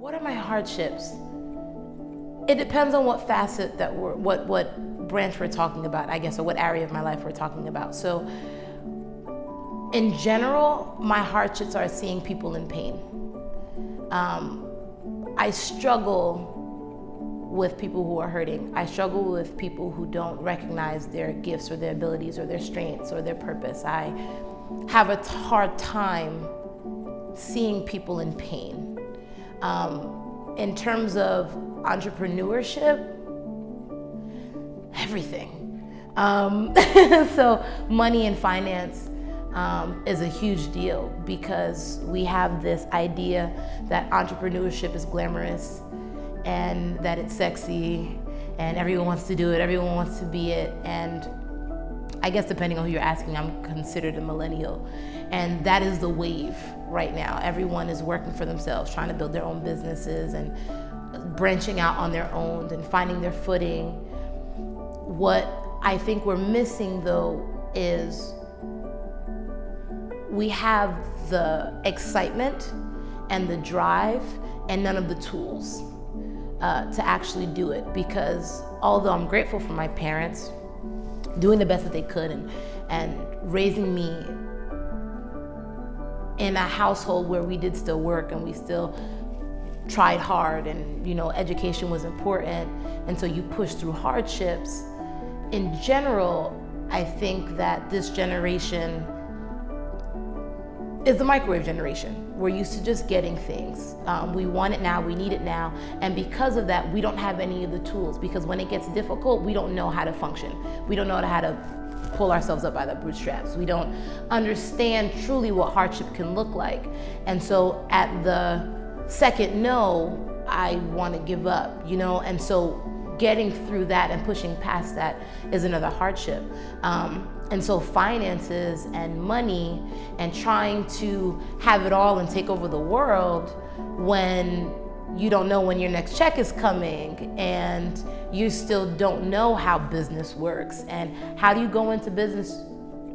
What are my hardships? It depends on what facet that what branch we're talking about, I guess, or what area of my life we're talking about. So in general, my hardships are seeing people in pain. I struggle with people who are hurting. I struggle with people who don't recognize their gifts or their abilities or their strengths or their purpose. I have a hard time seeing people in pain. In terms of entrepreneurship, everything. So money and finance is a huge deal because we have this idea that entrepreneurship is glamorous and that it's sexy and everyone wants to do it, everyone wants to be it. And I guess depending on who you're asking, I'm considered a millennial. And that is the wave right now. Everyone is working for themselves, trying to build their own businesses and branching out on their own and finding their footing. What I think we're missing though is we have the excitement and the drive and none of the tools to actually do it. Because although I'm grateful for my parents doing the best that they could and raising me in a household where we did still work and we still tried hard and education was important, and so you push through hardships. In general, I think that this generation is the microwave generation. We're used to just getting things. We want it now, we need it now, and because of that, we don't have any of the tools, because when it gets difficult, we don't know how to function. We don't know how to pull ourselves up by the bootstraps. We don't understand truly what hardship can look like. And so at the second no, I want to give up, and so getting through that and pushing past that is another hardship. And so finances and money and trying to have it all and take over the world when you don't know when your next check is coming and you still don't know how business works, and how do you go into business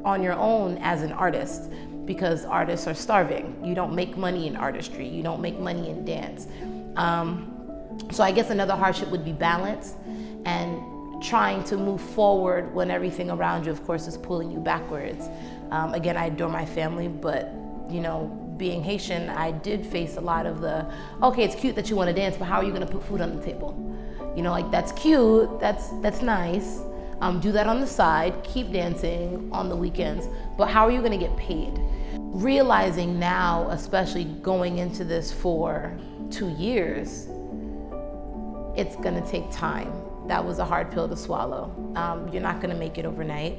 on your own as an artist, because artists are starving. You don't make money in artistry, you don't make money in dance. So I guess another hardship would be balance and trying to move forward when everything around you, of course, is pulling you backwards. Again, I adore my family, but being Haitian, I did face a lot of the, okay, it's cute that you want to dance, but how are you going to put food on the table? That's cute, that's nice. Do that on the side, keep dancing on the weekends, but how are you going to get paid? Realizing now, especially going into this for 2 years, it's going to take time. That was a hard pill to swallow. You're not going to make it overnight.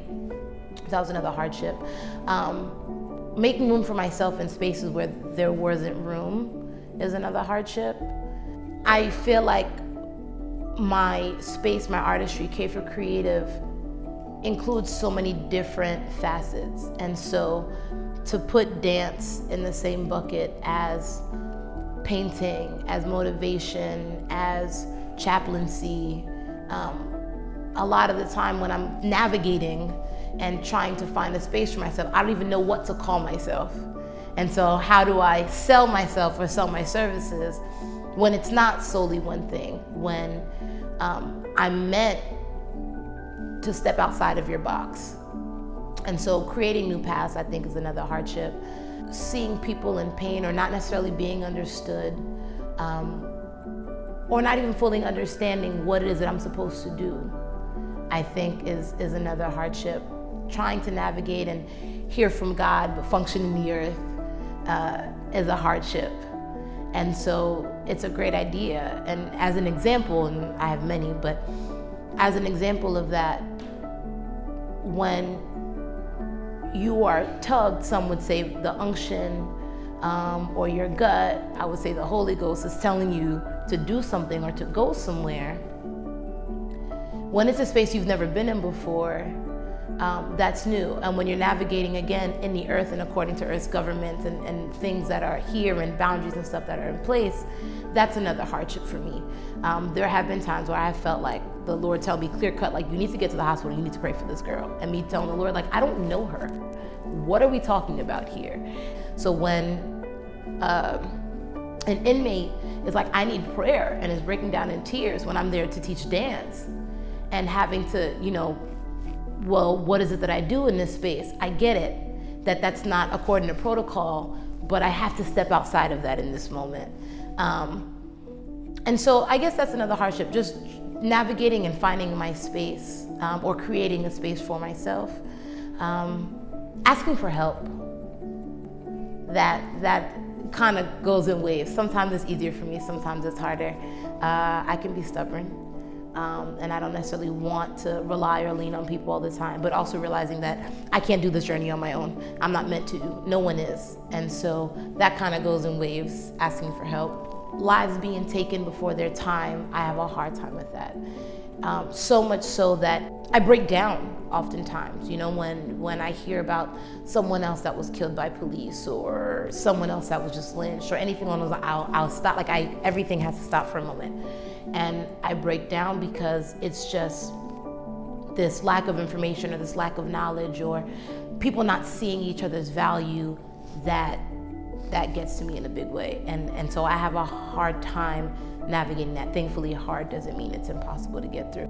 That was another hardship. Making room for myself in spaces where there wasn't room is another hardship. I feel like my space, my artistry, K for Creative, includes so many different facets. And so to put dance in the same bucket as painting, as motivation, as chaplaincy, a lot of the time when I'm navigating and trying to find a space for myself, I don't even know what to call myself. And so how do I sell myself or sell my services when it's not solely one thing, when I'm meant to step outside of your box? And so creating new paths, I think, is another hardship. Seeing people in pain or not necessarily being understood, or not even fully understanding what it is that I'm supposed to do, I think is another hardship. Trying to navigate and hear from God but function in the earth is a hardship. And so it's a great idea. And as an example, and I have many, but as an example of that, when you are tugged, some would say the unction, or your gut, I would say the Holy Ghost is telling you to do something or to go somewhere. When it's a space you've never been in before, that's new. And when you're navigating again in the earth and according to Earth's government and things that are here and boundaries and stuff that are in place, that's another hardship for me. There have been times where I felt like the Lord tell me clear cut, like, you need to get to the hospital, you need to pray for this girl. And me telling the Lord, like, I don't know her. What are we talking about here? So when An inmate is like, I need prayer, and is breaking down in tears when I'm there to teach dance, and having to, well, what is it that I do in this space? I get it, that's not according to protocol, but I have to step outside of that in this moment. And so I guess that's another hardship, just navigating and finding my space, or creating a space for myself. Asking for help. That kind of goes in waves. Sometimes it's easier for me, sometimes it's harder. I can be stubborn, and I don't necessarily want to rely or lean on people all the time, but also realizing that I can't do this journey on my own. I'm not meant to, no one is. And so that kind of goes in waves, asking for help. Lives being taken before their time, I have a hard time with that. So much so that I break down oftentimes, when I hear about someone else that was killed by police, or someone else that was just lynched, or anything along those lines, I'll stop, everything has to stop for a moment. And I break down because it's just this lack of information, or this lack of knowledge, or people not seeing each other's value, that gets to me in a big way. And so I have a hard time navigating that. Thankfully, hard doesn't mean it's impossible to get through.